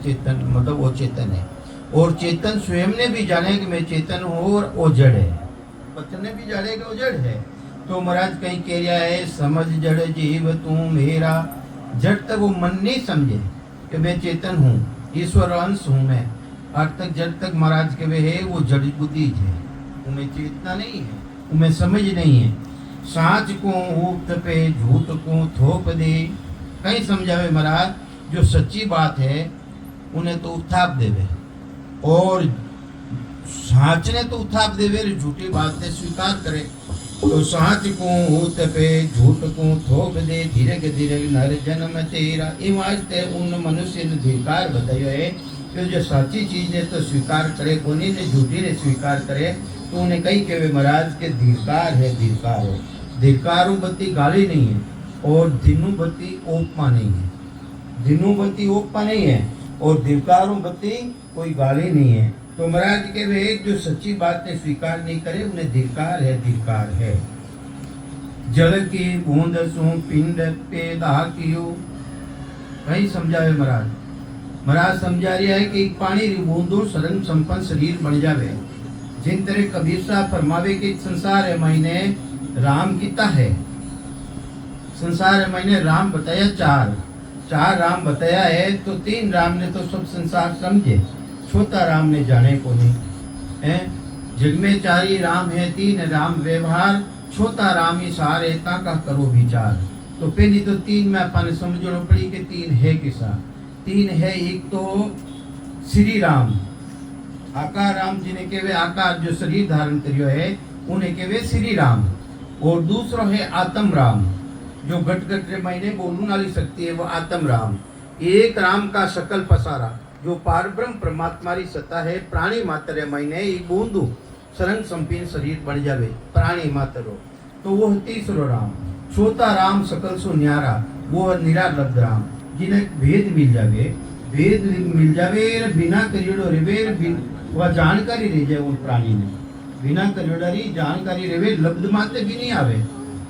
चेतन मतलब वो चेतन है, और चेतन स्वयं ने भी जाने कि मैं चेतन हूँ और वो जड़ है, पत्थर ने भी जाने कि वो जड़ है। तो महाराज कहीं कह रहा है समझ जड़ जीव तू मेरा, जड़ तक वो मन नहीं समझे कि मैं चेतन हूँ, ईश्वर अंश हूँ मैं, आज तक जड़ तक महाराज के वे है वो जड़ बुद्धि है, उन्हें चेतना नहीं है, उन्हें समझ नहीं है। साच को ऊप पे झूठ को थोप दे, कहीं समझावे महाराज जो सच्ची बात है उन्हें तो उठाप देवे, और साच ने तो उठाप देवे, झूठी बात ने स्वीकार करे। तो साच को ऊत पे झूठ को थोप दे, धीरे के धीरे नर जन्म तेरा। ये वास्ते उन मनुष्य ने धिकार बतायो है कि जो साची चीज ने तो स्वीकार करे, कोनी ने झूठी ने स्वीकार करे, तो उन्हें कही के महाराज के धिकार है, धिकार है। धिकारू बत्ती गाली नहीं है, और दिनु बत्ती ओपमा नहीं है, दिनु बत्ती ओपमा नहीं है, और धिकारू बत्ती कोई गाली नहीं है। तो महाराज के वे जो सच्ची बात ने स्वीकार नहीं करे उन्हें धिकार है, धिकार है। जल की बूंद सु पिंड पैदा कियो, कहीं समझावे महाराज, महाराज समझा रहा है कि पानी री बूंदो सरंग संपन्न शरीर बन जावे। जिन तरह कबीर साहब फरमावे कि संसार है मैंने राम किता है, संसार है मैंने राम बताया चार राम बताया है, तो 3 राम ने तो सब संसार समझे, छोटा राम ने जाने को नहीं है। जग में 4 ही राम है, 3 राम व्यवहार, छोटा राम ही सारे ताका करो विचार। तो पहली तो 3 में अपन समझना पड़ी कि 3 है किसा, 3 है। एक तो श्री राम, आकार राम जिन्हें केवे आकार जो शरीर धारण करियो है उन्हें केवे श्री राम, और दूसरा है आत्म राम जो घट घट रे महीने बोलने वाली शक्ति है, वो आत्म राम। एक राम का सकल पसारा जो पारब्रह्म परमात्मा री सत्ता है, प्राणी मात्र महीने एक बूंदू सरंग संपीन शरीर बन जावे प्राणी मात्र हो, तो वो तीसरो राम। छोटा राम सकल सो न्यारा, वो निरालब्ध राम जिन्हें भेद मिल जावे, भेद मिल जावे बिना करियोड़ो रेवे, वह जानकारी रह जाए उन प्राणी ने, बिना करियोड़ारी जानकारी रेवे, लब्ध मात्र भी नहीं आवे।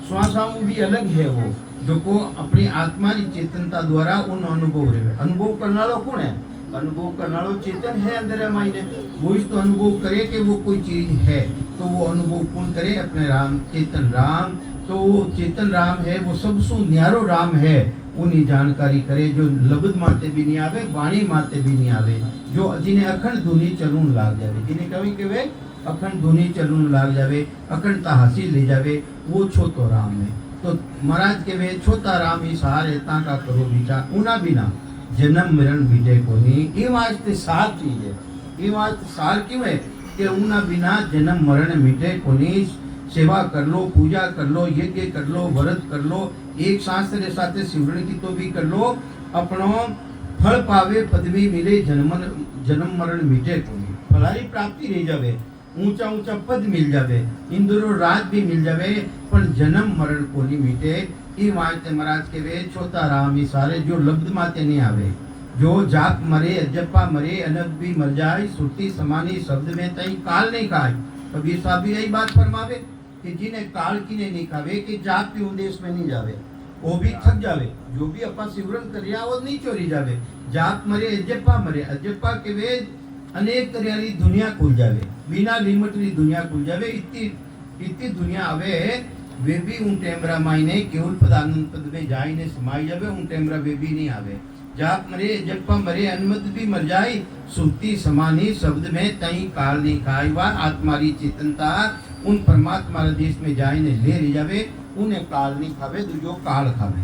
श्वासाओं भी अलग है वो, जो को अपनी आत्मा की चेतनता द्वारा उन अनुभव रहे। अनुभव करना लो कौन है, अनुभव करना लो चेतन है अंदर है मायने, वो इस तो अनुभव करे कि वो कोई चीज है, तो वो अनुभव कौन करे, अपने राम चेतन राम। तो वो चेतन राम है, वो सबसे न्यारो राम है, उन्हीं जानकारी करे जो लब्ध माते भी नहीं आवे, वाणी माते भी नहीं आवे, जो जिन्हें अखंड धुनी चलून लाग जावे, जिन्हें कभी के वे अखंड धुनी चलून लाग जावे, अखंडता हासिल ले जावे, वो छोटो राम है। तो महाराज के वे छोटा राम ही सहारे ताका करो विचार, उना बिना जन्म मरण बीते को नहीं। ये वास्ते सार चीज है, ये वास्ते सार क्यों है कि उना बिना जन्म मरण मिटे को नहीं। सेवा कर लो, पूजा कर लो, यज्ञ कर लो, व्रत कर लो, एक शास्त्र के साथ सिमरण की तो भी कर लो, अपनो फल पावे पदवी मिले, जन्म मरण मिटे को नहीं, फलारी प्राप्ति रह जावे, ऊंचा ऊंचा पद मिल जावे, इंद्रो राज भी मिल जावे, पर जन्म मरण को नहीं मिटे। ये वास्ते महाराज के वे छोटा राम ही सारे जो लब्ध माते नहीं आवे, जो जाप मरे अजपा मरे अनब भी मर जाए, सुरती समानी शब्द में तई काल नहीं खाए। कबीर साहब भी यही बात फरमावे कि जिन्हें काल की ने नहीं खावे कि जाप के उद्देश्य में नहीं जावे, वो भी थक जावे, जो भी अपन सिमरन करिया वो नहीं चोरी जावे। जाप मरे अजपा के वे अनेक तरह की दुनिया खुल जावे, बिना लिमिट की दुनिया खुल जावे, इतनी दुनिया आवे, वे भी उन टेमरा मायने केवल पदानंद पद में जाई ने समाई जावे, उन टेमरा वे भी नहीं आवे। जाप मरे जपा मरे अनुमत भी मर जाए, सुक्ति समानी शब्द में तई काल नहीं खाई। वा आत्मारी चेतनता उन परमात्मा देश में जाए ने ले जावे, उन्हें काल नहीं खावे, दूजो काल खावे।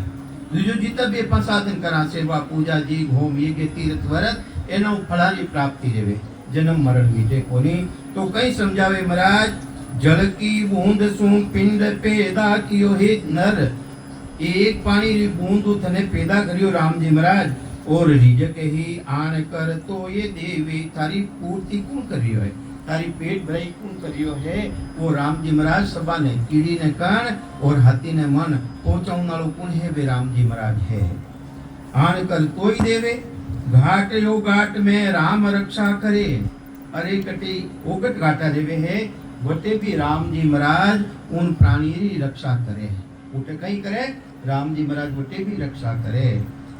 दूजो जितना भी अपन साधन करा, सेवा पूजा जी होम यज्ञ तीर्थ व्रत, एनो फलारी प्राप्ति रेवे, जन्म मरण मीटे कोनी। तो कई समझावे महाराज, जल की बूंद सु पिंड पैदा कियो हे नर, एक पानी री बूंद थने पैदा करियो राम जी महाराज, और रिजक ही आन कर तो ये देवी, तारी पूर्ति कौन करियो है, तारी पेट भराई कौन करियो है, वो राम जी महाराज। सबा ने कीड़ी ने कान और हाथी ने मन, पहुंचाऊं नालो कौन है, वे राम जी महाराज है। आन कर तो ही देवे, घाट यो घाट में राम रक्षा करे, अरे कटे ओगट घाटा देवे है, बटे भी राम जी महाराज उन प्राणी की रक्षा करे, उठे कहीं करे राम जी महाराज बटे भी रक्षा करे।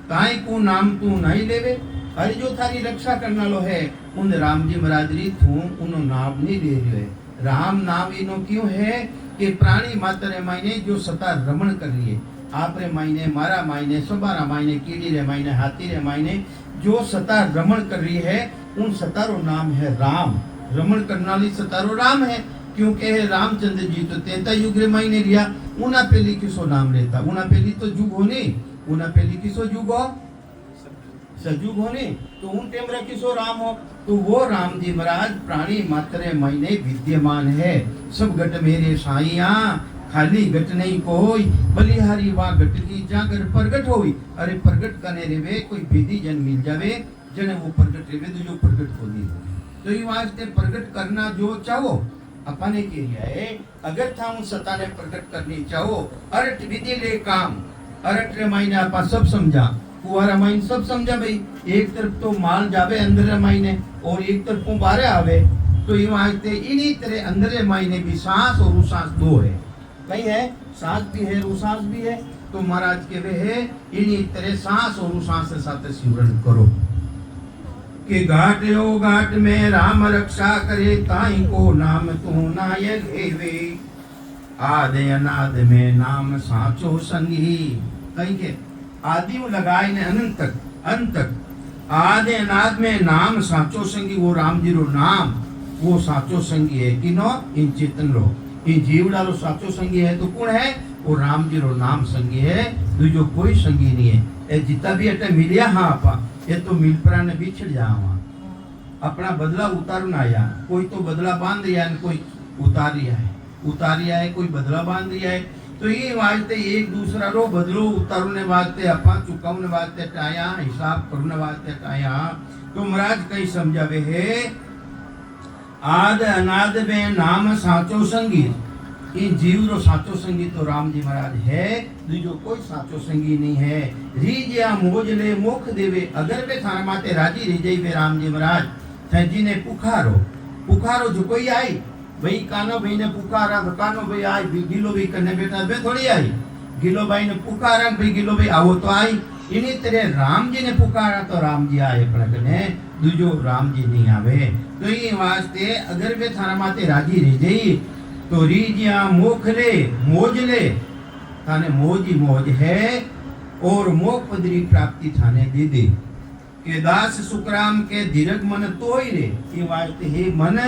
ताई को नाम तू नहीं लेवे। अरे जो थारी रक्षा करना लो है उन राम जी महाराज री तू उनो नाम नहीं ले रहे है। राम नाम इनो क्यों है कि प्राणी मात्र मायने जो सता रमण कर रही है, आप रे मायने, मारा मायने, सबारा मायने, कीड़ी रे मायने, हाथी रे मायने जो सता रमण कर रही है उन सतारो नाम है राम। रमण करने वाली सतारो राम है, क्योंकि रामचंद्र जी तो 33 युग रे मायने रिया। उना पहली किसो नाम लेता, उना पहली तो जुग होने, उना पहली किसो जुग हो, सजुग होने, तो उन टेम रे किसो राम हो। तो वो राम जी महाराज प्राणी मात्र मायने विद्यमान है। सब घट मेरे साइया खाली घट नहीं कोई, बलिहारी वा घट की जागर प्रगट होई। अरे प्रगट करने रे वे कोई विधि जन मिल जावे जने वो प्रगट रे वे तो जो प्रगट हो दी। तो ये वास्ते प्रगट करना जो चाहो अपने के लिए है। अगर था उन सत्ता ने प्रकट करनी चाहो, अरट विधि ले काम, अरट रे मायने आपा सब समझा, कुआरा माइन सब समझा भाई। एक तरफ तो माल जावे अंदर मायने और एक तरफ बाहर आवे, तो ये वास्ते इन्हीं तरह अंदर मायने भी सांस और उसांस दो है। नहीं है, सांस भी है उसांस भी है। तो महाराज के वे है इन्हीं तरह सांस और उसांस के साथ सिमरन करो कि घाट ओ घाट में राम रक्षा करे, ताई को नाम तू नायक हेवे। आदि अनाद में नाम साचो संगी, कहीं के आदि में लगाए ने अनंत तक, अंत तक आदि अनाद में नाम साचो संगी। वो राम जी रो नाम वो साचो संगी है कि नो इन चेतन रो, इन जीवड़ा रो साचो संगी है। तो कौन है वो राम जी रो नाम संगी है, दूजो कोई संगी नहीं है। ए जितना भी अटे मिलिया हाँ आपा ये तो मिलपरा ने बिछड़ जावा, अपना बदला उतार ना आया। कोई तो बदला बांध रिया है, कोई उतार रिया है, कोई बदला बांध रिया है। तो ये वास्ते एक दूसरा रो बदलो उतारने वास्ते अपा चुकावने वास्ते टाया, हिसाब करने वास्ते टाया। तो महाराज कई समझावे है आद अनाद में नाम साचो संगी। इन जीव रो साचो संगी तो राम जी महाराज है, दूजो कोई साचो संगी नहीं है। रीजिया मोज ले मुख देवे, अगर वे थाना माते राजी रह जाई वे राम जी महाराज थे जी ने पुकारो जो कोई आई भाई कानो भाई ने पुकारा तो कानो भाई आई, गिलो भाई करने बेटा वे थोड़ी आई, गिलो भाई ने पुकारा भाई गिलो भाई आओ तो आई। इन्हीं तरह राम जी ने पुकारा तो राम जी आए, प्रगने दूजो राम जी नहीं आवे। तो ये वास्ते अगर वे थाना माते राजी रह जाई तो रीजिया मोख ले मोज ले, थाने मोज ही मोज है और मोख पदरी प्राप्ति थाने दे दे। के दास सुखराम के दीर्घ मन तोय रे, ये वास्ते हे मन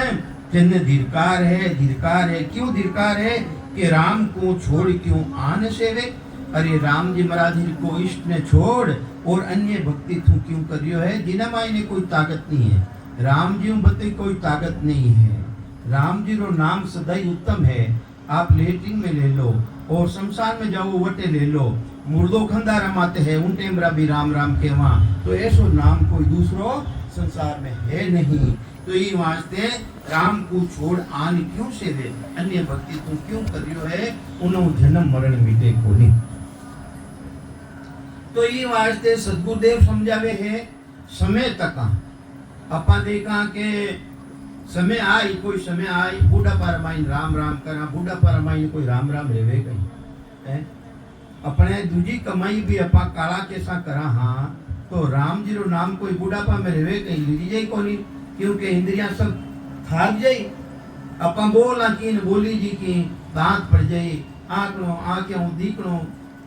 तेने धीरकार है। क्यों धीरकार है कि राम को छोड़ क्यों आन सेवे। अरे राम जी महाराज को इष्ट ने छोड़ और अन्य भक्ति तू क्यों करियो है, जिना मायने कोई ताकत नहीं है। राम जी बते कोई ताकत नहीं है। राम जी रो नाम सदाई उत्तम है। आप लेटिंग में ले लो और शमशान में जाओ वटे ले लो, मुर्दो खंदा रमाते हैं उन टेमरा भी राम राम के वहाँ। तो ऐसो नाम कोई दूसरो संसार में है नहीं। तो ये वास्ते राम को छोड़ आन क्यों से दे, अन्य भक्ति तू क्यों करियो है, उन्हों जन्म मरण मिटे को नहीं। तो ये वास्ते सदगुरुदेव समझावे है समय तक अपा देखा के समय आई, कोई समय आई बूढ़ा पर माइन राम राम करा, बूढ़ा पर माइन कोई राम राम रेवे कहीं अपने दूजी कमाई भी अपा काला कैसा करा। हाँ तो राम जी रो नाम कोई बुढ़ापा में रेवे कहीं लीजी जाई को नहीं, क्योंकि इंद्रियां सब थाक जाई। अपा बोला की बोली जी की दांत पड़ जाई, आंखें दीकणो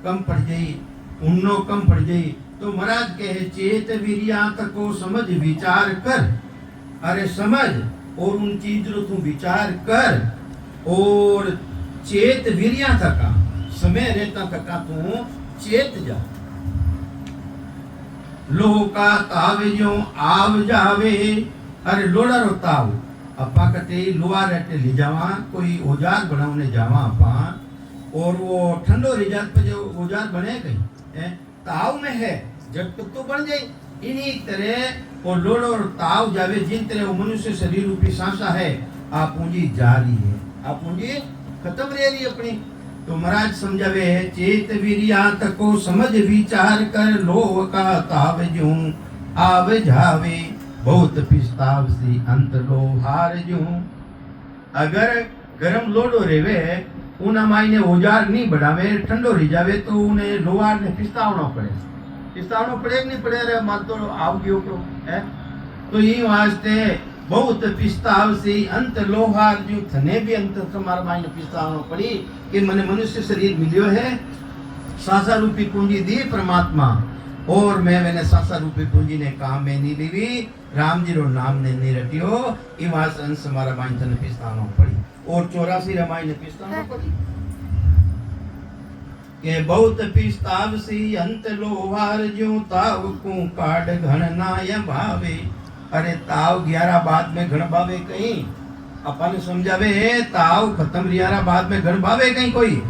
कम पड़ जाई, उन्नो कम पड़ जाई। तो महाराज कहे चेत वीरियांत को समझ विचार कर। अरे समझ और उन चीज रो तू विचार कर और चेत वीरिया थका समय रहता थका तू चेत जा। लोह का ताव जो आव जावे, अरे लोड़ा रो ताव अपा कटे लोहा रहते ले जावा, कोई औजार बनाने जावा अपा और वो ठंडो रिजात पे जो औजार बने कहीं ताव में है जब तक तो बन जाए। इन्हीं तरह और लोड़ और ताव जावे जिन तरह वो मनुष्य शरीर रूपी सांसा है आप पूंजी जारी है, आप पूंजी खत्म रह रही अपनी। तो महाराज समझावे है चेत वीरियांत को समझ विचार कर, लोह का ताव जो आव जावे बहुत पिस्ताव सी अंत लोहार जो। अगर गरम लोडो रेवे उन मायने औजार नहीं बढ़ावे ठंडो रह जावे तो उन्हें लोहार ने पिस्तावना पड़े। पिस्तावनो पड़े नहीं पड़े रे मार तो आव गयो को है तो ये वास्ते बहुत पिस्ताव से अंत लोहार जो थने भी अंत तुम्हारा मायने पिस्तावनो पड़ी कि मने मनुष्य शरीर मिलियो है सासा रूपी पूंजी दी परमात्मा और मैंने सासा रूपी पूंजी ने काम में नहीं लीवी राम जी रो नाम ने नहीं रटियो ई वास अंश हमारा मायने थने पिस्तावनो पड़ी और 84 रमाई ने पिस्तावनो पड़ी के बहुत पिस्ताव सी अंत लोहार जो ताव को काट घन नाय भावे अरे ताव 11 बाद में घन भावे कहीं अपन समझावे ताव खत्म रियारा बाद में घन भावे कहीं कोई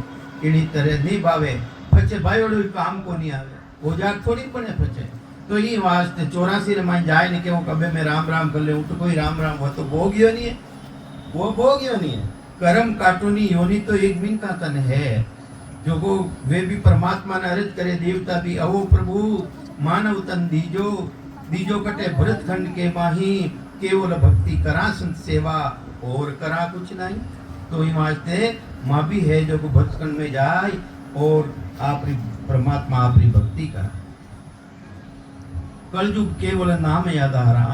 इनी तरह नहीं भावे पछे भाई ओडो काम को नहीं आवे वो जाग थोड़ी पड़े पछे तो ये वास्ते 84 रमाई जाए नहीं के वो कबे में राम राम कर ले तो कोई राम राम वो तो भोगियो नहीं है वो भोगियो नहीं है कर्म काटूनी योनि तो एक बिन का तन है जो को वे भी परमात्मा ने अर्ज करे देवता भी अवो प्रभु मानव तन दीजो कटे भरत खंड के माही केवल भक्ति करा संत सेवा और करा कुछ नहीं तो ये वास्ते माँ भी है जो को भरत खंड में जाए और आपरी परमात्मा आपरी भक्ति करा कलयुग केवल नाम यादारा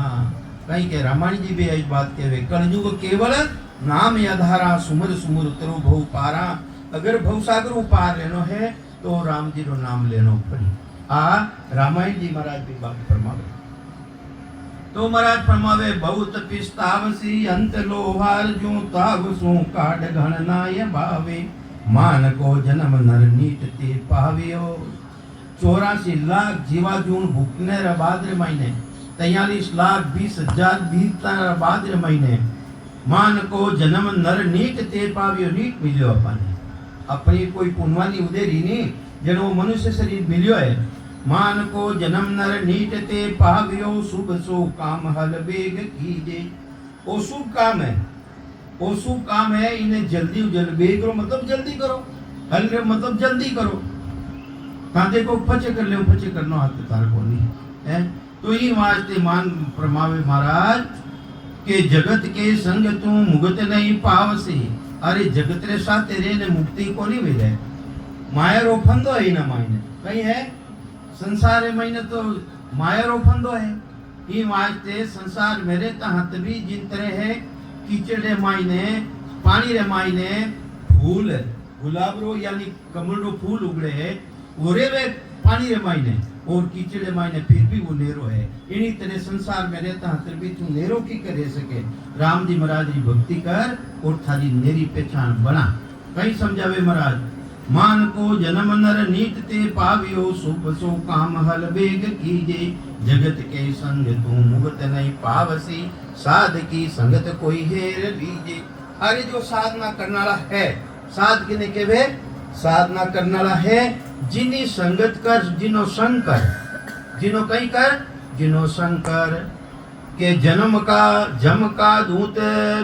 कहीं के रामायण जी भी इस बात के वे कलयुग केवल नाम यादारा सुमर सुमर उतरो भव पारा अगर भवसागर पार लेनो है तो राम जी रो नाम लेनो पड़ी आ रामायण जी महाराज भी बात फरमावे तो महाराज फरमावे बहुत पिस्तावसी अंत लोहार जो ताव सो काट घन नाय भावे मान को जन्म नर नीट ते पावियो 84 लाख जीवा जून भूखने रे बादरे महीने 43 लाख 20,000 बीता बादरे महीने मान को जन्म नर नीट ते पावियो नीट मिलियो अपने अपनी कोई पुनवानी उदेरी नहीं जनो मनुष्य शरीर मिलियो है मान को जन्म नर नीट ते पावियो शुभ सो काम हल बेग कीजे वो शुभ काम है वो शुभ काम है इन्हें जल्दी बेग करो मतलब जल्दी करो हल मतलब जल्दी करो ताते को फचे कर ले फचे करनो हाथ तार को नहीं है तो ये वास्ते मान प्रमावे महाराज के जगत के संग तू मुगत नहीं पावसी अरे जगत रे साथ तेरे ने मुक्ति को नहीं मिले माया रो फंदो है ना मायने कहीं है संसार रे मायने तो माया रो फंदो है ये वास्ते संसार मेरे तहत भी जिन तरह है कीचड़ रे मायने पानी रे मायने फूल गुलाब रो यानी कमल रो फूल उगड़े है ओरे वे पानी रे मायने और कीचड़ रे मायने फिर भी वो नेरो है इन्हीं तरह संसार में रहता हतर भी तू नेरो की करे सके राम जी महाराज की भक्ति कर और थारी नेरी पहचान बना कहीं समझावे महाराज मान को जन्म नर नीत ते पावियो शुभ सो काम हल बेग कीजे जगत के संग तू मुगत नहीं पावसी साध की संगत कोई हेर लीजे अरे जो साधना करने वाला है साध किने के वे साधना करने वाला है जिनी संगत कर जिनो शंकर जिनो कहीं कर जिनो शंकर के जन्म का जम का दूत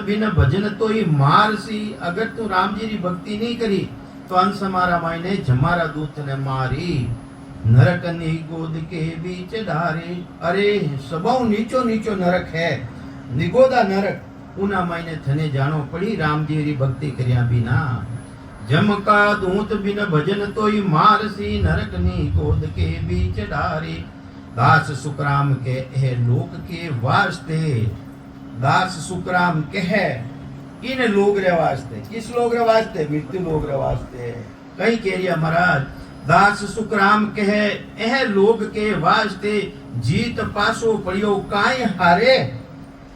बिन भजन तो ही मार सी अगर तू राम जी की भक्ति नहीं करी तो अंश हमारा मायने जमारा दूत ने मारी नरक ने गोद के बीच डारे अरे सबौ नीचो नीचो नरक है निगोदा नरक उना मायने थने जानो पड़ी राम जी की भक्ति करिया बिना जम का दूत बिन भजन तो ही मार सी नरक नी गोद के बीच डारे दास सुखराम के है लोक के वास्ते दास सुखराम के है इन लोग रे वास्ते किस लोग रे वास्ते मृत्यु लोग रे वास्ते कहीं कह रिया महाराज दास सुखराम के है एह लोग के वास्ते जीत पासो पड़ियो काई हारे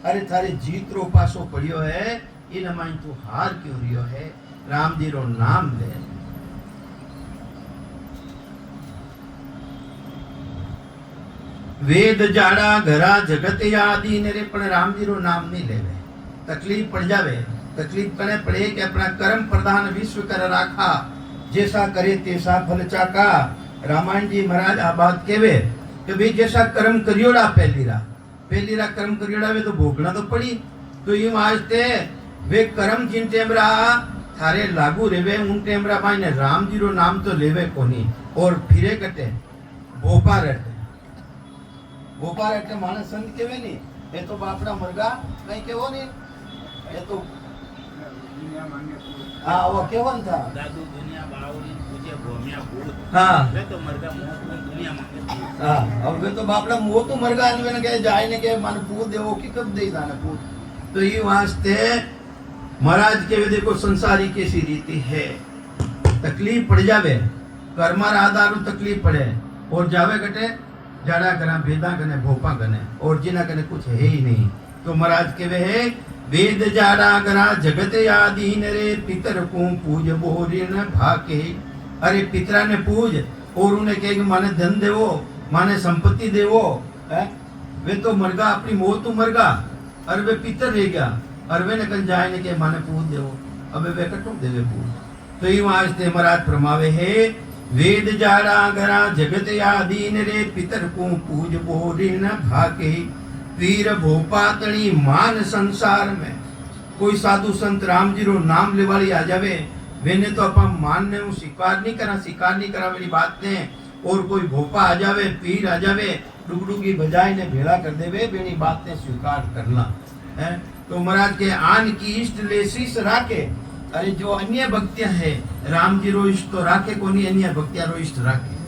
अरे थारे जीत रो पासो पड़ियो है इन माइन तू हार क्यों रियो है राम जी रो नाम ले वेद जाड़ा घरा जगत आदि ने पण राम जी रो नाम नहीं लेवे तकलीफ पड़ जावे तकलीफ करे पड़े कि अपना कर्म प्रधान विश्व कर राखा जैसा करे तैसा फल चाका रामायण जी महाराज आ बात केवे कि भाई जैसा कर्म करियोड़ा पहली रा कर्म करियोड़ा वे तो भोगना तो पड़ी तो ये वास्ते वे कर्म जिन टेमरा थारे लागू रेवे उन टेमरा मायने राम जी रो नाम तो लेवे कोनी और फिरे कटे भोपा रहते मानस संत केवे नहीं ये तो बापड़ा मरगा कहीं केवो नहीं ये तो हाँ वो केवन था दादू दुनिया बावरी पूछे भूमिया भूत हाँ वे तो मरगा मोह को दुनिया मांगे भूत हाँ अब वे तो बापड़ा मुंह तो मर गया ने के जाए ने के मन पूत देवो की कब दे दाना पूत तो ये वास्ते महाराज के वे देखो संसारी कैसी रीति है तकलीफ पड़ जावे कर्मर आधार तकलीफ पड़े और जावे कटे जाड़ा करा भेदा कने भोपा कने और जिना कने कुछ है ही नहीं तो महाराज के वे है वेद जाड़ा करा जगत आदीन रे पितर को पूज बोरिन भाके अरे पितरा ने पूज और उन्हें कहे माने धन देवो माने संपत्ति देवो है वे तो मरगा अपनी मौत तो मरगा और वे पितर रह गया और वे ने कल जाए ने के माने पूज देवो अब वे कटो देवे पूज तो ये वास्ते महाराज प्रमावे है वेद जाड़ा गरा जगत आदीन रे पितर को पूज बोरिन भाके वीर भोपातणी मान संसार में कोई साधु संत राम जी रो नाम लेवाली आ जावे वेने तो अपन मानने हूँ स्वीकार नहीं करा मेरी बात ने और कोई भोपा आ जावे पीर आ जावे डुगडुगी बजाय ने भेड़ा कर देवे मेरी बात ने स्वीकार करना है तो महाराज के आन की इष्ट ले शीश राखे अरे जो अन्य भक्तियां है राम जी रो इष्ट तो राखे कोनी अन्य भक्तियां रो इष्ट राखे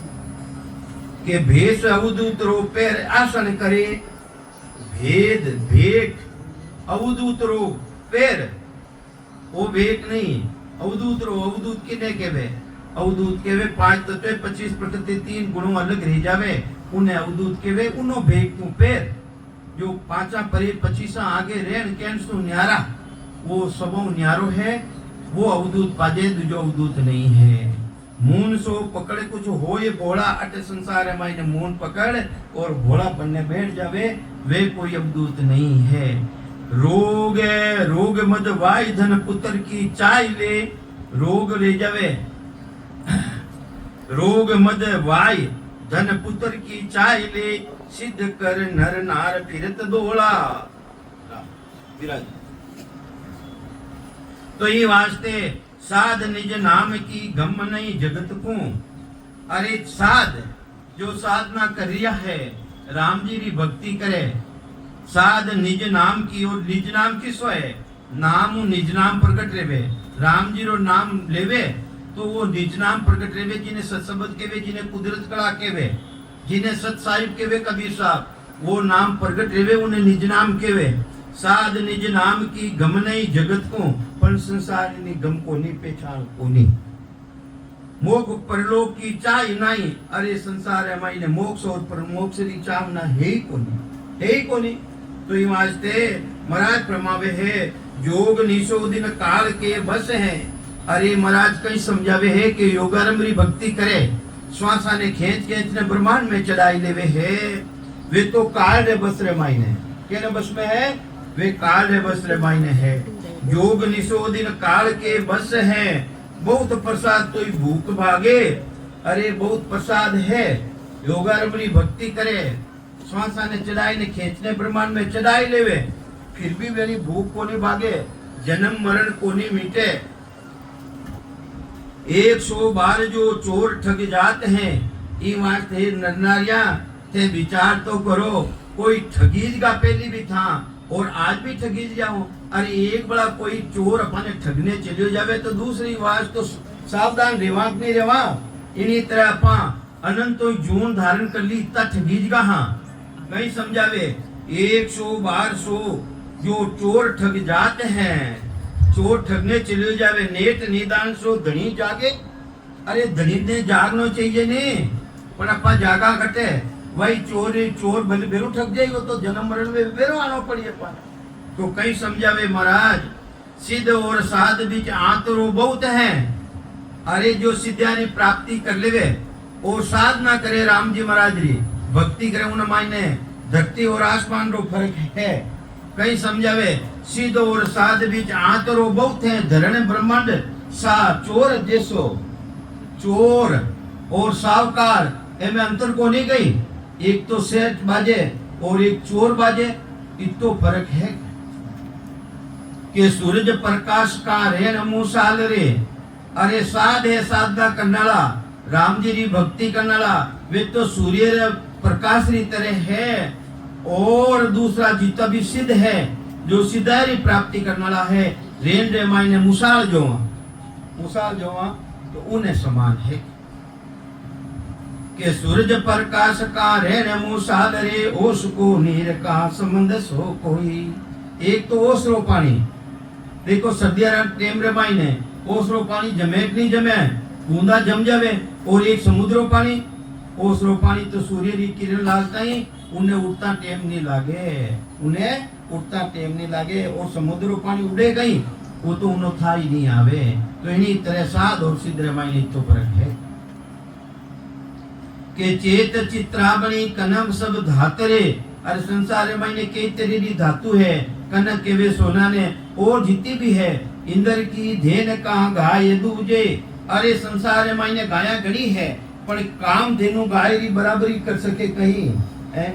के भेष अवधूत रो पैर आसन करे भेद भेट अवधूत रो पैर वो भेट नहीं अवधूत रो अवधूत किने केवे अवधूत केवे 5 तत्व 25 प्रकृति 3 गुणों अलग रह जावे उन्हें अवधूत केवे उनो भेट तू पैर जो 5 परे 25 आगे रेण केन सु न्यारा वो सबो न्यारो है वो अवधूत पाजे दूजो अवधूत नहीं है मून सो पकड़े कुछ हो ये भोला अट संसार है मायने मून पकड़ और भोला बनने बैठ जावे वे कोई अवधूत नहीं है रोग मद वाय धन पुत्र की चाय ले रोग ले जावे रोग मद वाय धन पुत्र की चाय ले सिद्ध कर नर नार फिरत दोला विराज तो ये वास्ते साध निज नाम की गम नहीं जगत को अरे साध जो साधना कर रिया है राम जी की भक्ति करे साध निज नाम की और निज नाम किसो है नाम निज नाम प्रकट रेवे राम जी रो नाम लेवे तो वो निज नाम प्रकट रेवे जिन्हें सत्सबद केवे जिन्हें कुदरत कला केवे जिन्हें सत साहिब केवे कबीर साहब वो नाम प्रकट रेवे उन्हें निज नाम केवे साध निज नाम की गम नहीं जगत को पर संसार ની ગમ કોની પहचान કોની मोक्ष परलोक की चाह नहीं अरे संसार है मायने मोक्ष और परमोक्ष की चाहना है ही कोनी तो ये वास्ते महाराज प्रमावे है योग निशो दिन काल के बस है अरे महाराज कहीं समझावे है कि योगारंभ री भक्ति करे श्वासा ने खींच ने ब्रह्मांड में चढ़ाई लेवे है वे तो काल रे बस रे मायने केने बस में है वे काल रे बस रे मायने है योग निशोदिन काल के बस है बहुत प्रसाद तो भूख भागे अरे बहुत प्रसाद है योगारंभरी भक्ति करे श्वासा ने चढ़ाई ने खींचने ब्रह्मांड में चढ़ाई लेवे फिर भी मेरी भूख को नहीं भागे जन्म मरण को नहीं मिटे 100 बार जो चोर ठग जाते हैं ये वास्ते नरनारिया थे विचार तो करो कोई ठगीज का पहली भी था और आज भी ठगी जाओ अरे एक बड़ा कोई चोर अपने ठगने चलियो जावे तो दूसरी बात तो सावधान रेवा नहीं रेवा इन्हीं तरह अपा अनंत जून धारण कर ली इतना ठगीज का हाँ नहीं समझावे 100 बार 100 जो चोर ठग जाते हैं चोर ठगने चलियो जावे नेट निदान सो धनी जागे अरे धनी ने जागना चाहिए नहीं पर अपा जागा घटे वही चोर भले बेरू ठग जाएगा तो जन्म मरण में बेरू आना पड़िए तो कई समझावे महाराज सिद्ध और साध बीच आंतरो बहुत है अरे जो सिद्धानी प्राप्ति कर लेवे और साधना करे राम जी महाराज री भक्ति करे उन मायने धरती और आसमान रो फर्क है कई समझावे सिद्ध और साध बीच आंतरो बहुत है धरण ब्रह्मांड सा चोर जैसो चोर और सावकार एमें अंतर को नहीं गई एक तो सेठ बाजे और एक चोर बाजे इतो फर्क है कि सूरज प्रकाश का रेण मूसाल रे अरे साध है साधना करनाला राम जी री भक्ति करनाला वे तो सूर्य प्रकाश री तरह है और दूसरा जितना भी सिद्ध है जो सिद्धारी प्राप्ति करनाला है रेन रे मायने मुसाल जोवा तो उन्हें समान है कि सूरज प्रकाश का रेण मुसाल रे ओस को नीर का संबंध सो कोई। एक तो ओसरो पानी, देखो सर्दिया टेम रे मायने ओसरो पानी जमे कि नहीं जमे, बूंदा जम जावे। और एक समुद्रो पानी, ओसरो पानी तो सूर्य की किरण लागता ही उन्हें उठता टेम नहीं लागे, और समुद्रो पानी उड़े गई वो तो उन्हें था ही नहीं आवे। तो इन्हीं तरह साध और सिद्ध मायने तो फर्क है के चेत चित्रावणी कनम सब धातरे, अरे संसार मायने कई तरह की धातु है, कनक के वे सोना ने और जितनी भी है। इंद्र की धेन का गाय दूजे, अरे संसार मायने गाया गणी है पर काम धेनु गाय की बराबरी कर सके कहीं है।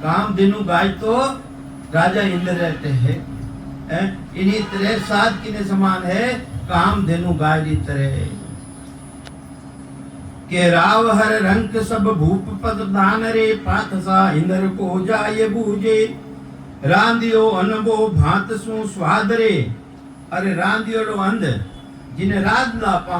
काम धेनु गाय तो राजा इंद्र रहते हैं। इन्हीं तरह साध किने समान है, काम धेनु गाय की तरह के राव हर रंग सब भूप पद दान रे, पाथ सा इंद्र को जाय बूझे। रांधियो अनबो भात सु स्वाद रे, अरे रांधियो लो अंध जिन्हें रात लापा,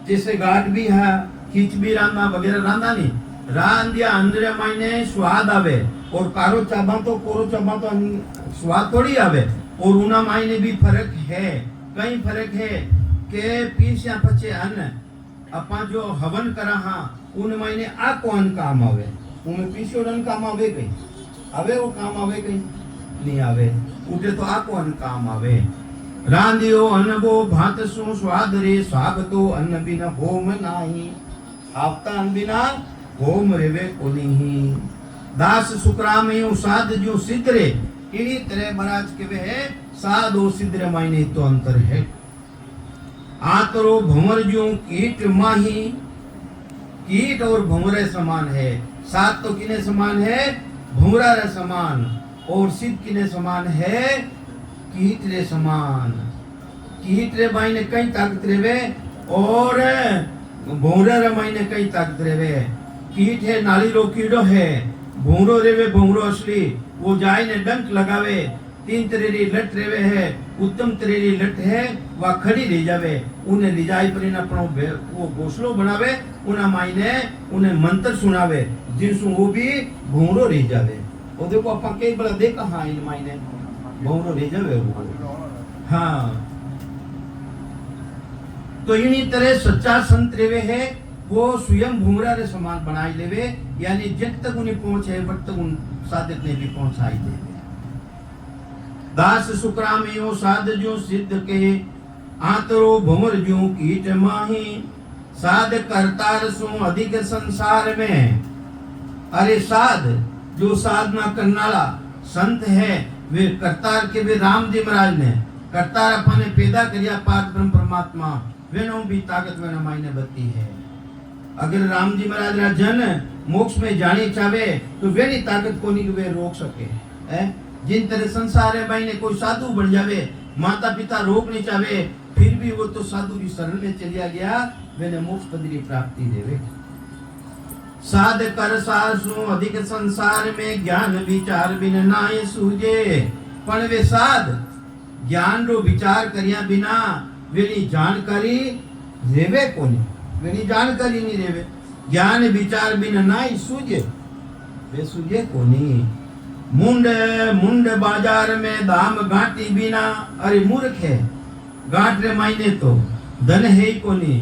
जैसे गाट भी है खींच भी रांधा वगैरह रांधा नहीं, रांधिया अंदर मायने स्वाद आवे। और कारो चाबा तो कोरो चाबा तो स्वाद थोड़ी आवे। और उना मायने भी फर्क है, कई फर्क है के पीस या पचे अन्न अपा जो हवन करा हाँ उन मायने आ कौन काम आवे, उनमें पीछे रन काम आवे कहीं आवे, वो काम आवे कहीं नहीं आवे, उठे तो आ कौन काम आवे। रांधियो अनबो भात सु स्वाद रे, स्वागतो अन्न बिना होम नाही, आपता अन्न बिना होम रेवे कोनी। दास सुकरामयो साध जो सिद्ध रे, इन्हीं तरह महाराज के वे है साध और सिद्ध रे मायने तो अंतर है। आतरो भंवर जो कीट माही, कीट और भंवरे समान है। सात तो किने समान है, भंवरा रे समान, और सिद्ध किने समान है, कीट रे समान। कीट रे मायने कई ताकत रेवे और भंवरा रे मायने कई ताकत रेवे। कीट है नाली रो कीड़ो है, भंवरो रेवे भंवरो असली, वो जाय ने डंक लगावे। तीन तरेरी लट रेवे है, उत्तम तरेरी लट है, वह खड़ी ले जावे, उन्हें ले जाई पर इन अपनो वो घोसलो बनावे, उन्हें मायने उन्हें मंत्र सुनावे, जिनसु वो भी भूरो रह जावे। वो देखो अपन कई बड़ा देखा हाँ इन मायने भूरो रह जावे वो। हाँ तो इन्हीं तरह सच्चा संत रेवे है वो स्वयं भूमरा रे समान बनाई लेवे, यानी जब तक उन्हें पहुंच है वक्त तक उन साधक ने भी पहुंचाई देवे। दास सुकरामयो साध जो सिद्ध के, आतरो भंवर जो कीट माही। साध करतार सु अधिक संसार में, अरे साध जो साधना करनाला संत है वे करतार के वे राम जी महाराज ने करतार अपने पैदा करिया पार ब्रह्म परमात्मा, वेनो भी ताकत वेना मायने बत्ती है। अगर राम जी महाराज रा जन मोक्ष में जाने चाहे तो वे नहीं ताकत को नहीं वे रोक सके है। जिन तरह संसार है भाई ने कोई साधु बन जावे, माता पिता रोक नहीं चाहे, फिर भी वो तो साधु की शरण में चलिया गया, मैंने मोक्ष पद की प्राप्ति देवे। साध कर सार सु अधिक संसार में, ज्ञान विचार बिन नाय सूझे। पण वे साध ज्ञान रो विचार करिया बिना वेनी जानकारी रेवे कोनी, वेनी जानकारी नहीं रेवे। ज्ञान विचार बिन नाय सूझे, वे सूझे कोनी। मुंड मुंड बाजार में दाम गांटी बिना, अरे मूर्ख है गांठ रे मायने तो धन है ही कोनी,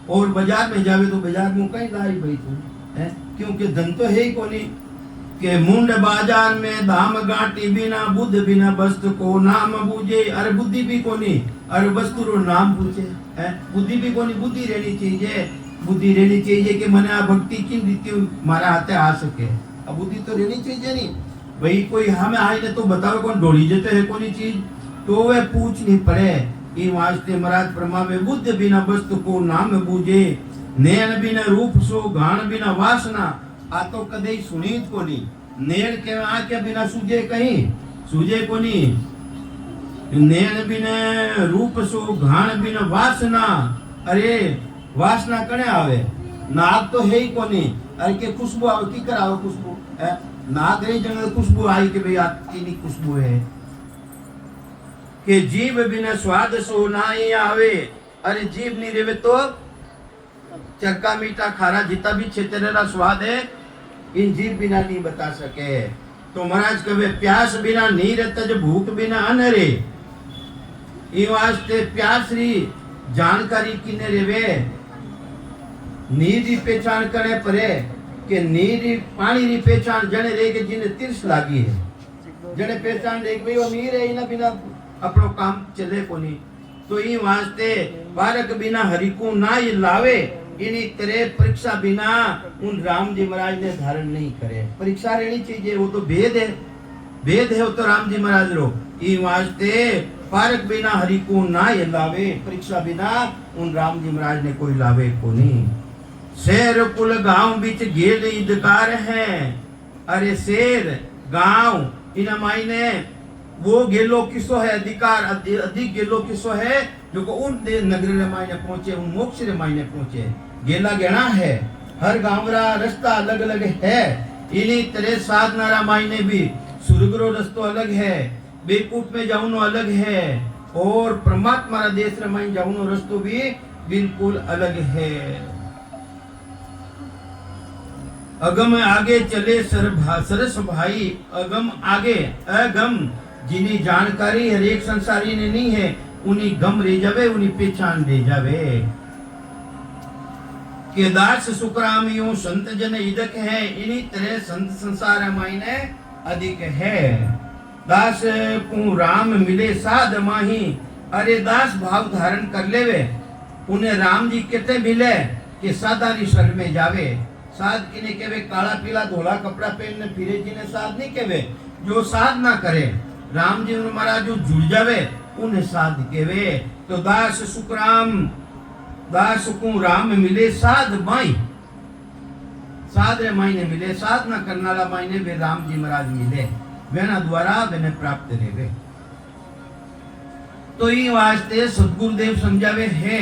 और बाजार में जावे तो बाजार में कहीं लाई भाई तू है, क्योंकि धन तो है ही कोनी। के मुंड बाजार में दाम गांटी बिना, बुद्ध बिना वस्तु को नाम बूझे। अरे बुद्धि भी कोनी, अरे वस्तु रो नाम पूछे है, बुद्धि भी कोनी। बुद्धि रहनी चाहिए, बुद्धि रहनी चाहिए कि मने आ भक्ति की रीति मारा हाथे आ सके। अब बुद्धि तो रहनी चाहिए नहीं भाई, कोई हमें आए ने तो बताओ कौन ढोली जेते है कोनी चीज तो वे पूछ नहीं पड़े। ई वास्ते महाराज परमावे बुद्ध बिना वस्तु को नाम बूझे, नैन बिना रूप सो घाण बिना वासना। आ तो कदे सुनीत कोनी, नैन के आंखें बिना सूझे कहीं सूझे कोनी। नैन बिना रूप सो घाण बिना वासना, अरे वासना कने आवे, नाक तो है ही कोनी। अरे के खुशबू आवे की कर आवे खुशबू है, नाक नहीं जंगल खुशबू आई कि भाई आपकी नहीं खुशबू है। કે જીભ બિના સ્વાદ સો નાઈ આવે। अरे जीभ नहीं रेवे तो चरका मीठा खारा जितना भी क्षेत्रेला स्वाद है इन जीभ बिना नहीं बता सके। तो महाराज कहे प्यास बिना नीर तज भूख बिना अन रे। ई वास्ते प्यास री जानकारी किने रेवे नीर री पहचान करे परे के नीर री पानी री पहचान जने रे के जिने तिरस लागी है जने पहचान रे भाई वो नीर है इना बिना अपनो काम चले कोनी। तो ई वास्ते बारक बिना हरि को ना ये लावे इनी तरह परीक्षा बिना उन राम जी महाराज ने धारण नहीं करे। परीक्षा रहनी चाहिए वो तो भेद है वो तो राम जी महाराज रो। ई वास्ते पारक बिना हरि को ना ये लावे परीक्षा बिना उन राम जी महाराज ने कोई लावे को नहीं। शेर कुल गांव बीच गेल ईदकार है। अरे शेर गांव इन मायने वो गेलो किसो है अधिकार अधिक गेलो किसो है जो को उन नगर रे मायने पहुंचे उन मोक्ष रे मायने पहुंचे। गेला गणा है हर गांव रा रास्ता अलग अलग है। इन्हीं तरह साधना रा मायने भी स्वर्ग रो रास्तो अलग है बेकूट में जाऊनो अलग है और परमात्मा रा देश रे मायने जाऊनो रास्तो भी बिल्कुल अलग है। अगम आगे चले सरस भाई अगम आगे अगम जिनी जानकारी हर एक संसारी ने नहीं है उन्हीं गम रह जावे उन्हीं पहचान रह जावे। के दास सुखरामियों संत जन इदक है इन्हीं तरह संत संसार मायने अधिक है। दास को राम मिले साध माही। अरे दास भाव धारण कर लेवे उन्हें राम जी कितने मिले कि साधारी शरण में जावे। साध किने केवे काला पीला धोला कपड़ा पहनने फिरे जी ने साध नहीं केवे। जो साध ना करे राम जी महाराज जो जुड़ जावे उन्हें साध केवे। तो दास सुखराम दास को राम मिले साध माई साध रे माई ने मिले साध ना करना ला माई ने वे राम जी महाराज मिले वेना द्वारा वेने प्राप्त रेवे। तो ये वास्ते सतगुरुदेव समझावे है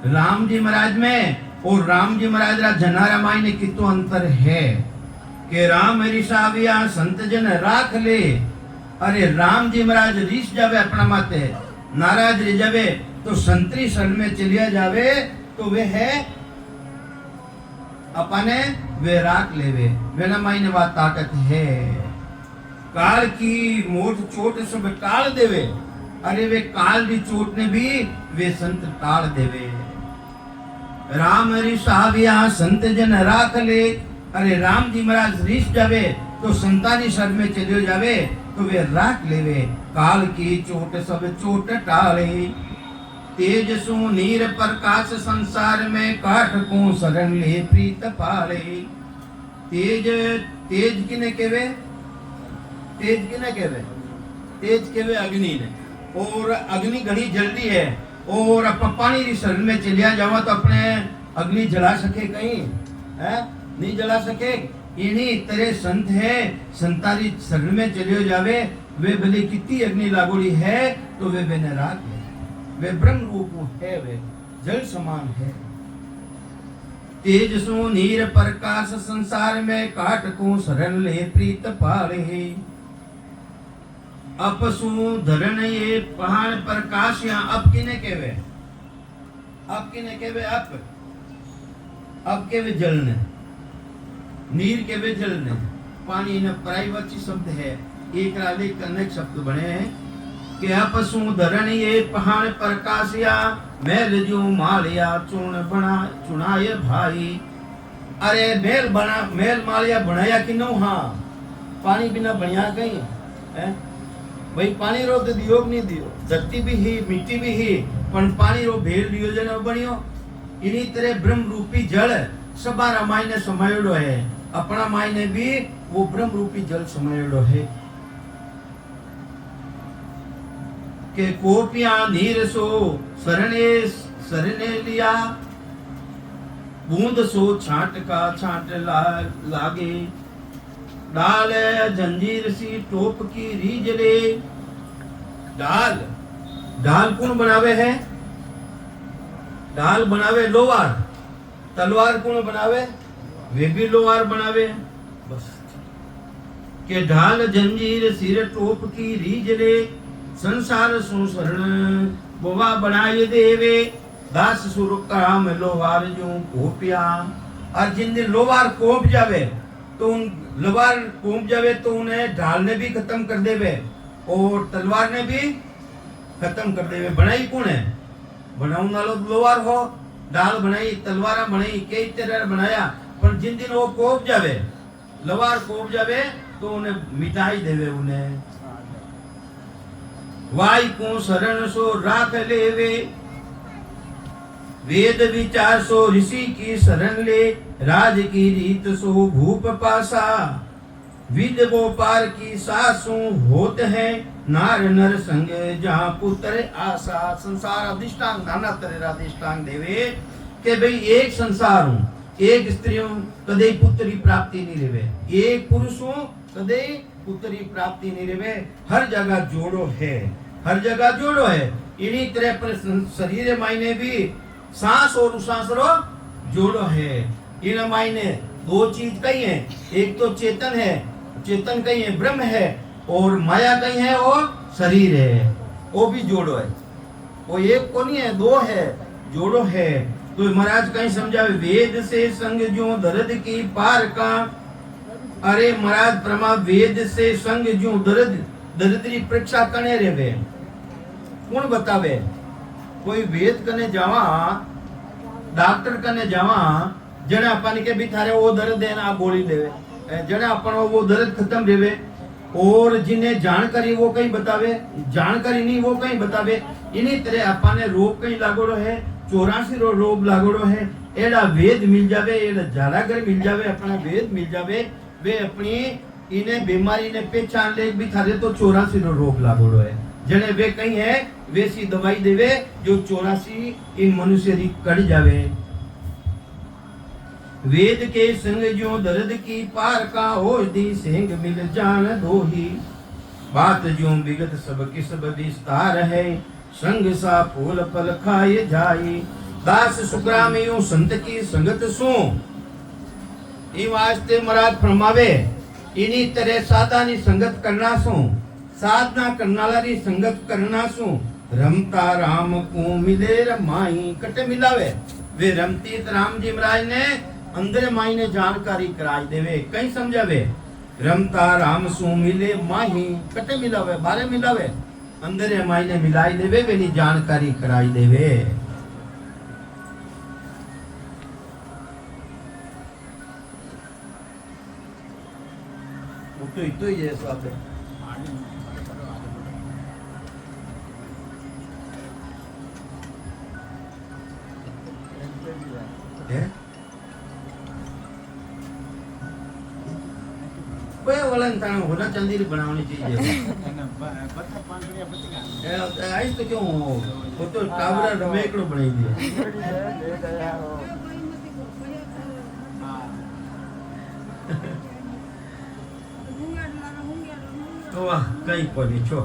राम जी महाराज में और राम जी महाराज रा जनारा माई ने कितो अंतर है कि राम ऋषाविया संत जन राख ले। अरे राम जी महाराज ऋष जावे अपना माते नाराज रह जावे तो संतरी शरण में चलिया जावे तो वे है अपने वे राख लेवे वेना माई ने बात ताकत है। काल की मोट चोट सब टाल देवे। अरे वे काल की चोट ने भी वे संत टाल देवे। राम ऋषाविया संत जन राख ले। अरे राम जी महाराज ऋष जावे तो संतानी शरण में चलियो जावे तो वे राख लेवे। काल की चोट सब चोट टाले। तेज सु नीर प्रकाश संसार में काठ को शरण ले प्रीत पाले। तेज तेज किने केवे तेज किने केवे तेज केवे अग्नि ने। और अग्नि घड़ी जल्दी है और अपन पानी की शरण में चलिया जावा तो अपने अग्नि जला सके कहीं है नहीं जला सके। इन्हीं तरह संत है संतारी शरण में चलियो जावे वे भले कितनी अग्नि लागोड़ी है तो वे बेनराग है वे ब्रह्म रूप है वे जल समान है। तेज सो नीर प्रकाश संसार में काट को शरण ले प्रीत पाले। अपसु धरण ये पहाड़ प्रकाश या अब किने केवे अब किने केवे अब केवे जलने नीर केवे जलने पानी न प्राइवची शब्द है एक राले अनेक शब्द बने हैं कि अपसु धरण ये पहाड़ प्रकाश या मैल जो मालिया चूर्ण बना चुनाय भाई। अरे मेल मालिया बनाया कि नो। हाँ पानी बिना बढ़िया कहीं है भाई पानी रो तो दियो नहीं दियो धरती भी ही मिट्टी भी ही पण पानी रो भेल दियो जन बनियो। इन्हीं तरह ब्रह्म रूपी जल सबारा माई ने समायोड़ो है अपना माई ने भी वो ब्रह्म रूपी जल समायोड़ो है। के कोपिया नीर सो सरने लिया बूंद सो छाट का छाट लागे। डाल जंजीर सी टोप की रीज रे। डाल ढाल कौन बनावे है ढाल बनावे लोहार। तलवार कौन बनावे वे भी लोहार बनावे। बस के ढाल जंजीर सिर टोप की रीज रे। संसार सु शरण बोवा बनाए देवे दास सुर काम लोहार जो कोपिया। और जिन दिन लोहार कोप जावे तो उन लोहार कोप जावे तो उन्हें ढाल ने भी खत्म कर देवे और तलवार ने भी खत्म कर देवे। बनाई कौन है? बनाऊ नालो लोहार हो, ढाल बनाई, तलवार बनाई, कई तरह बनाया, पर जिन दिन वो कोप जावे लोहार कोप जावे तो उन्हें मिटाई देवे। उन्हें वाई को शरण सो राख लेवे वेद विचार सो ऋषि की शरण ले राज की रीत सो भूप पासा विद व्यापार की सासु होत है नार नर संग जहाँ पुत्र आशा। संसार अधिष्ठान नाना तरह अधिष्ठान देवे के भाई एक संसार हूँ, एक स्त्री हूँ, कदे पुत्री प्राप्ति नहीं रेवे, एक पुरुष हूँ, कदे पुत्री प्राप्ति नहीं रेवे। हर जगह जोड़ो है, हर जगह जोड़ो है। इन्हीं तरह पर शरीर मायने भी सांस और उसास रो जोड़ो है। इन मायने दो चीज कही है, एक तो चेतन है, चेतन कहीं है ब्रह्म है, और माया कहीं है और शरीर है, वो भी जोड़ो है। वो एक को नहीं है, दो है, जोड़ो है। तो महाराज कहीं समझावे वेद से संग जो दर्द की पार का। अरे महाराज प्रमा वेद से संग जो दर्दरी परीक्षा कने रेवे कौन बतावे? कोई वेद कने जावा, डॉक्टर कने जावा, जने अपन के भी थारे वो दर्द है ना गोली देवे, जने अपन वो दर्द खत्म देवे। और जिन्हें जानकारी वो कहीं बतावे, जानकारी नहीं वो कहीं बतावे। इन्हीं तरह अपन ने रोग कहीं लागोड़ो है, 84 रोग लागोड़ो है, एड़ा वेद मिल जावे, एड़ा जारागर मिल जावे, अपना वेद मिल जावे, वे अपनी इन्हें बीमारी ने पहचान ले भी थारे तो 84 रोग लागोड़ो है। जने वे कहीं है वैसी दवाई देवे जो 84 इन मनुष्य री कट जावे। वेद के संग जो दर्द की पार का हो दी सिंग मिल जान दो ही। बात जो विगत सब की सब विस्तार है संग सा फूल फल खाए जाई। दास सुग्रामियों संत की संगत सो ई वास्ते महाराज फरमावे इन्हीं तरह साधानी संगत करना सो, साधना करनालारी संगत करना सो। रमता राम को मिले रमाई कटे मिलावे। वे रमती राम जी महाराज ने अंदर माई ने जानकारी कराई देवे, कहीं समझावे। रमता राम सु मिले माही कटे मिलावे, बारे मिलावे, अंदर माई ने मिलाई देवे, वेनी जानकारी कराई देवे। तो इतो ही जैसा है। वाला होना चांदी बनानी चाहिए। आई तो क्यों वो तो टावरा रमेकड़ो बनाई दिया। तो कहीं को नहीं छो।